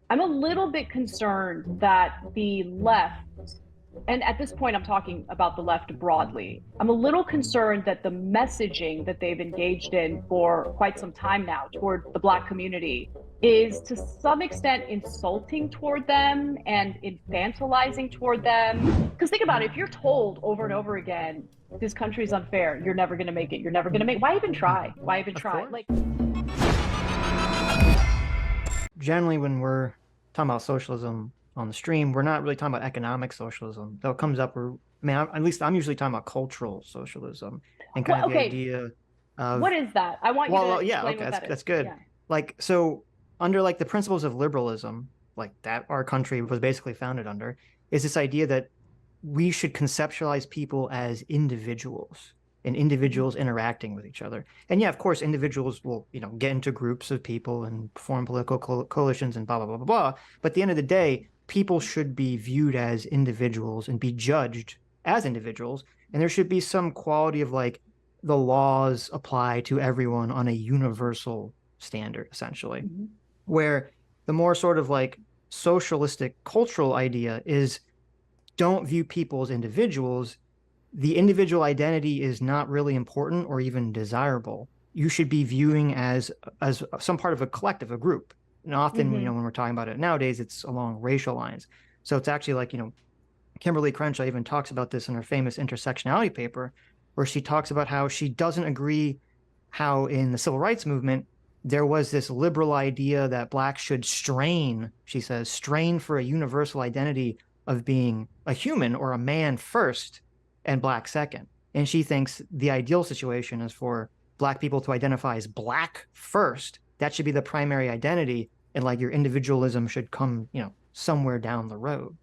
I'm a little bit concerned that the left, and at this point I'm talking about the left broadly, I'm a little concerned that the messaging that they've engaged in for quite some time now toward the Black community is to some extent insulting toward them and infantilizing toward them. Because think about it, if you're told over and over again, this country's unfair, you're never going to make it, you're never going to make, why even try? Why even Of try? course. Like, Generally, when we're talking about socialism on the stream, we're not really talking about economic socialism. Though it comes up, I mean, at least I'm usually talking about cultural socialism and kind what, of the okay, idea what of, is that? I want you to well, yeah, explain okay, what that is. that's good. Yeah. Like, so under like the principles of liberalism, like that our country was basically founded under, is this idea that we should conceptualize people as individuals and Mm-hmm. individuals interacting with each other. And yeah, of course, individuals will, get into groups of people and form political coalitions and blah, blah, blah, blah, blah. But at the end of the day, people should be viewed as individuals and be judged as individuals. And there should be some quality of like the laws apply to everyone on a universal standard, essentially, Mm-hmm. where the more sort of like socialistic cultural idea is don't view people as individuals. The individual identity is not really important or even desirable. You should be viewing as some part of a collective, a group. And often, Mm-hmm. when we're talking about it nowadays, it's along racial lines. So it's actually like, Kimberly Crenshaw even talks about this in her famous intersectionality paper, where she talks about how she doesn't agree how in the civil rights movement there was this liberal idea that blacks should strain, she says, strain for a universal identity of being a human or a man first and black second. And she thinks the ideal situation is for black people to identify as black first. That should be the primary identity. And like your individualism should come, somewhere down the road.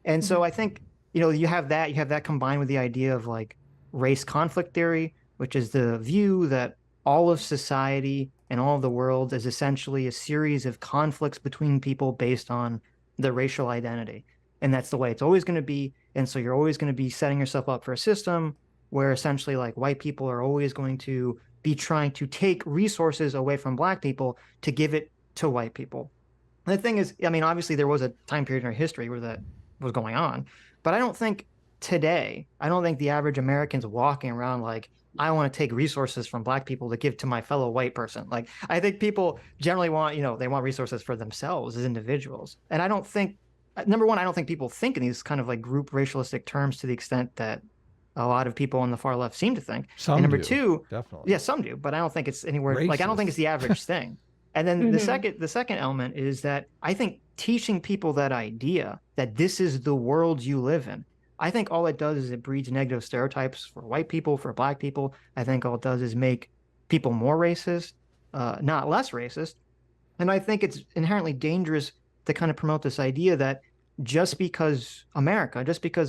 And so Mm-hmm. I think, you have that combined with the idea of like race conflict theory, which is the view that all of society and all of the world is essentially a series of conflicts between people based on their racial identity. And that's the way it's always going to be. And so you're always going to be setting yourself up for a system where essentially like white people are always going to be trying to take resources away from black people to give it to white people. And the thing is, I mean, obviously there was a time period in our history where that was going on, but I don't think I don't think the average American's walking around like, I want to take resources from black people to give to my fellow white person. Like, I think people generally want, they want resources for themselves as individuals. And I don't think, number one, I don't think people think in these kind of like group racialistic terms to the extent that a lot of people on the far left seem to think. And Some number do, two, definitely. yeah, some do, but I don't think it's anywhere like I don't think it's Racist. the average thing. And then the Mm-hmm. second element is that I think teaching people that idea that this is the world you live in. I think all it does is it breeds negative stereotypes for white people, for black people. I think all it does is make people more racist, not less racist. And I think it's inherently dangerous to kind of promote this idea that just because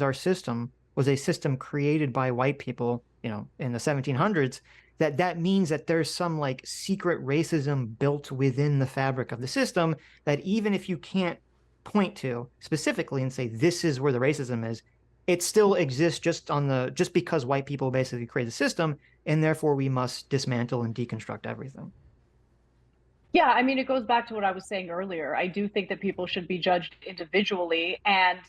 our system was a system created by white people, in the 1700s, that means that there's some like secret racism built within the fabric of the system that even if you can't point to specifically and say this is where the racism is, it still exists just because white people basically create the system, and therefore we must dismantle and deconstruct everything. Yeah, I mean, it goes back to what I was saying earlier. I do think that people should be judged individually. And,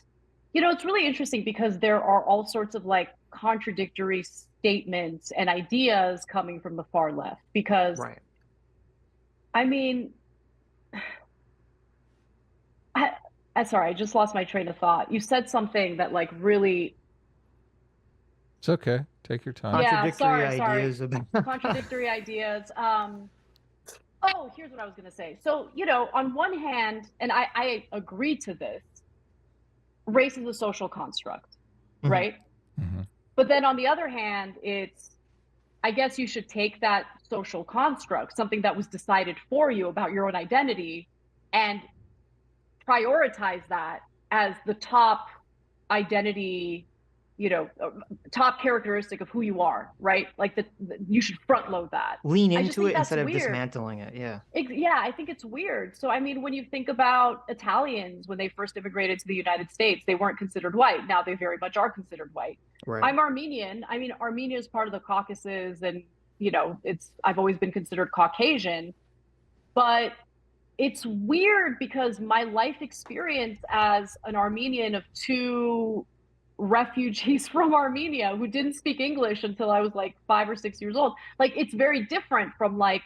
it's really interesting because there are all sorts of like contradictory statements and ideas coming from the far left. Because, Right. I mean, I, sorry, I just lost my train of thought. You said something that like really, It's okay. Take your time. yeah, Contradictory sorry, ideas about contradictory ideas. Oh, here's what I was going to say. So, on one hand, and I agree to this, race is a social construct, Mhm. right? Mm-hmm. But then on the other hand, I guess you should take that social construct, something that was decided for you about your own identity, and prioritize that as the top identity, top characteristic of who you are, right? Like you should front load that. Lean I just into think it that's instead of weird. dismantling it. Yeah. Yeah, I think it's weird. So, I mean, when you think about Italians, when they first immigrated to the United States, they weren't considered white. Now they very much are considered white. Right. I'm Armenian. I mean, Armenia is part of the Caucasus, and I've always been considered Caucasian. But it's weird because my life experience as an Armenian of two refugees from Armenia who didn't speak English until I was like 5 or 6 years old, like it's very different from like,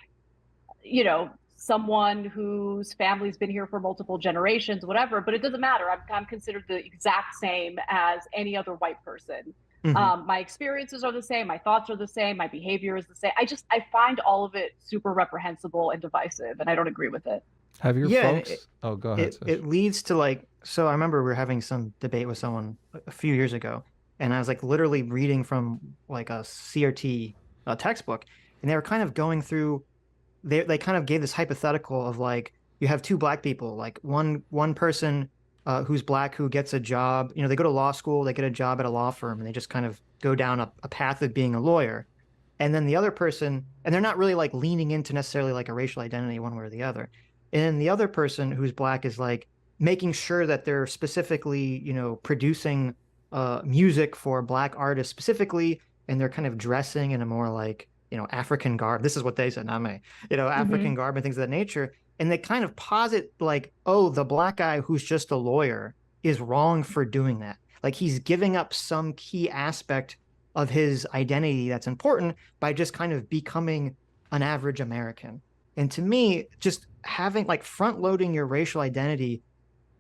someone whose family's been here for multiple generations, whatever, but it doesn't matter. I'm considered the exact same as any other white person. My experiences are the same. My thoughts are the same. My behavior is the same. I find all of it super reprehensible and divisive, and I don't agree with it. Have your Yeah, and folks? Oh, go ahead, Sitch. it leads to like, so I remember we were having some debate with someone a few years ago, and I was like literally reading from like a CRT textbook, and they were kind of going through, they kind of gave this hypothetical of like, you have two black people, like one person who's black who gets a job, they go to law school, they get a job at a law firm, and they just kind of go down a path of being a lawyer. And then the other person, and they're not really like leaning into necessarily like a racial identity one way or the other. And the other person who's black is like making sure that they're specifically, producing music for black artists specifically, and they're kind of dressing in a more like, African garb. This is what they said, not me, African garb and things of that nature. And they kind of posit like, oh, the black guy who's just a lawyer is wrong for doing that. Like he's giving up some key aspect of his identity that's important by just kind of becoming an average American. And to me, just having like front loading your racial identity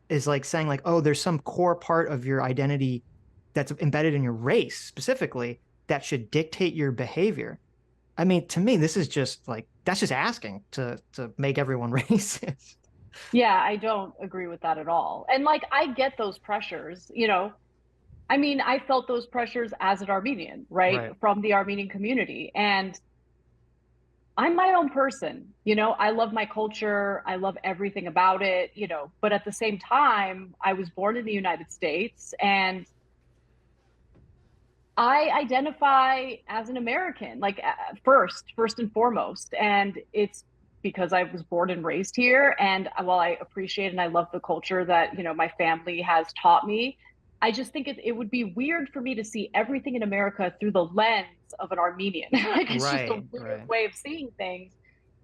is like saying like, oh, there's some core part of your identity that's embedded in your race specifically that should dictate your behavior. I mean, to me, this is just like, that's just asking to make everyone racist. Yeah, I don't agree with that at all. And like, I get those pressures, I mean, I felt those pressures as an Armenian, right? From the Armenian community. And I'm my own person, I love my culture. I love everything about it, but at the same time, I was born in the United States and I identify as an American, like first and foremost. And it's because I was born and raised here. And while I appreciate and I love the culture that, my family has taught me, I just think it would be weird for me to see everything in America through the lens of an Armenian. Like it's just a weird way of seeing things.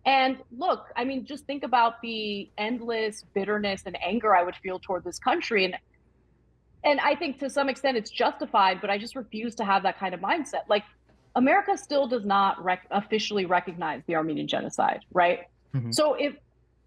And look, I mean, just think about the endless bitterness and anger I would feel toward this country. And I think to some extent it's justified, but I just refuse to have that kind of mindset. Like America still does not officially recognize the Armenian genocide, right? So if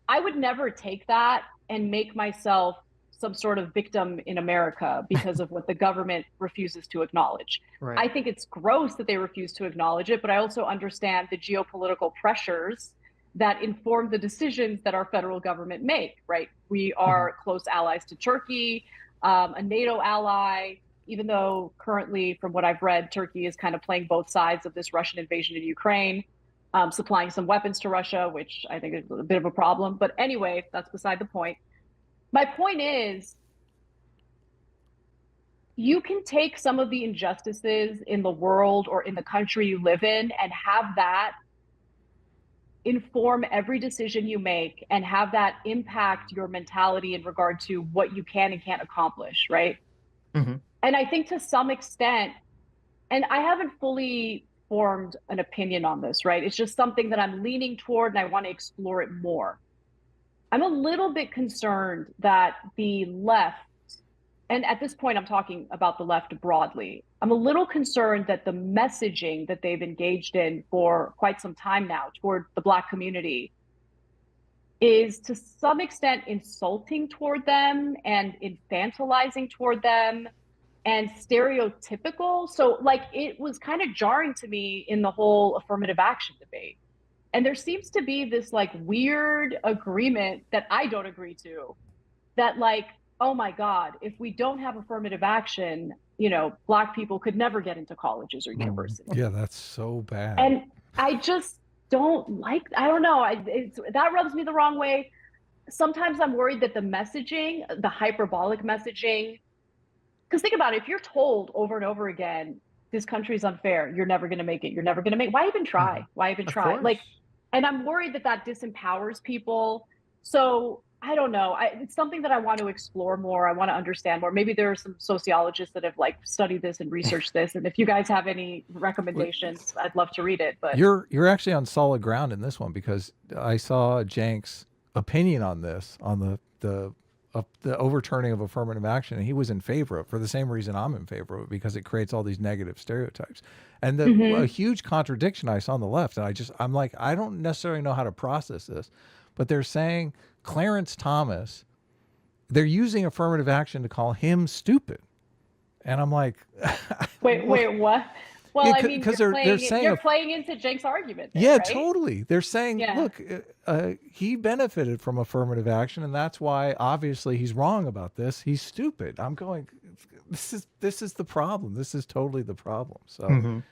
I would never take that and make myself some sort of victim in America because of what the government refuses to acknowledge. I think it's gross that they refuse to acknowledge it, but I also understand the geopolitical pressures that inform the decisions that our federal government make, right? We are close allies to Turkey, a NATO ally, even though currently, from what I've read, Turkey is kind of playing both sides of this Russian invasion in Ukraine, supplying some weapons to Russia, which I think is a bit of a problem. But anyway, that's beside the point. My point is, you can take some of the injustices in the world or in the country you live in and have that inform every decision you make and have that impact your mentality in regard to what you can and can't accomplish, right? And I think to some extent, and I haven't fully formed an opinion on this, right? It's just something that I'm leaning toward and I want to explore it more. I'm a little bit concerned that the left, and at this point I'm talking about the left broadly, I'm a little concerned that the messaging that they've engaged in for quite some time now toward the Black community is to some extent insulting toward them and infantilizing toward them and stereotypical. So like it was kind of jarring to me in the whole affirmative action debate. And there seems to be this like weird agreement that I don't agree to, that like, oh my God, if we don't have affirmative action, Black people could never get into colleges or universities. Yeah, that's so bad. And I just don't like, I don't know, that rubs me the wrong way. Sometimes I'm worried that the messaging, the hyperbolic messaging, because think about it, if you're told over and over again, this country is unfair, you're never going to make it, you're never going to make, why even try? Why even try? Like, and I'm worried that that disempowers people. So I don't know. It's something that I want to explore more. I want to understand more. Maybe there are some sociologists that have like studied this and researched this. And if you guys have any recommendations, I'd love to read it. But you're actually on solid ground in this one, because I saw Jenks opinion on this, on the overturning of affirmative action, and he was in favor of it for the same reason I'm in favor of it, because it creates all these negative stereotypes. And a huge contradiction I saw on the left, and I'm like, I don't necessarily know how to process this, but they're saying Clarence Thomas, they're using affirmative action to call him stupid. And I'm like, wait, what? Well, yeah, I mean, they're saying you're playing into Jake's argument there, yeah, right? Totally. They're saying, look, he benefited from affirmative action, and that's why obviously he's wrong about this. He's stupid. I'm going, this is the problem. This is totally the problem. So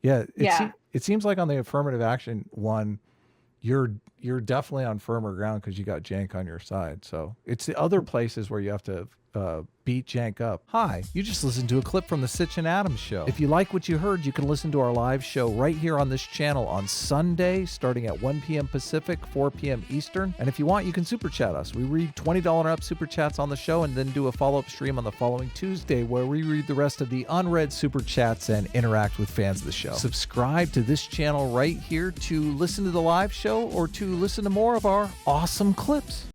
it seems like on the affirmative action one, you're definitely on firmer ground because you got Jank on your side. So it's the other places where you have to beat Jank up. Hi, you just listened to a clip from the Sitch and Adams show. If you like what you heard, you can listen to our live show right here on this channel on Sunday, starting at 1 p.m. Pacific, 4 p.m. Eastern. And if you want, you can super chat us. We read $20 and up super chats on the show, and then do a follow-up stream on the following Tuesday where we read the rest of the unread super chats and interact with fans of the show. Subscribe to this channel right here to listen to the live show or to listen to more of our awesome clips.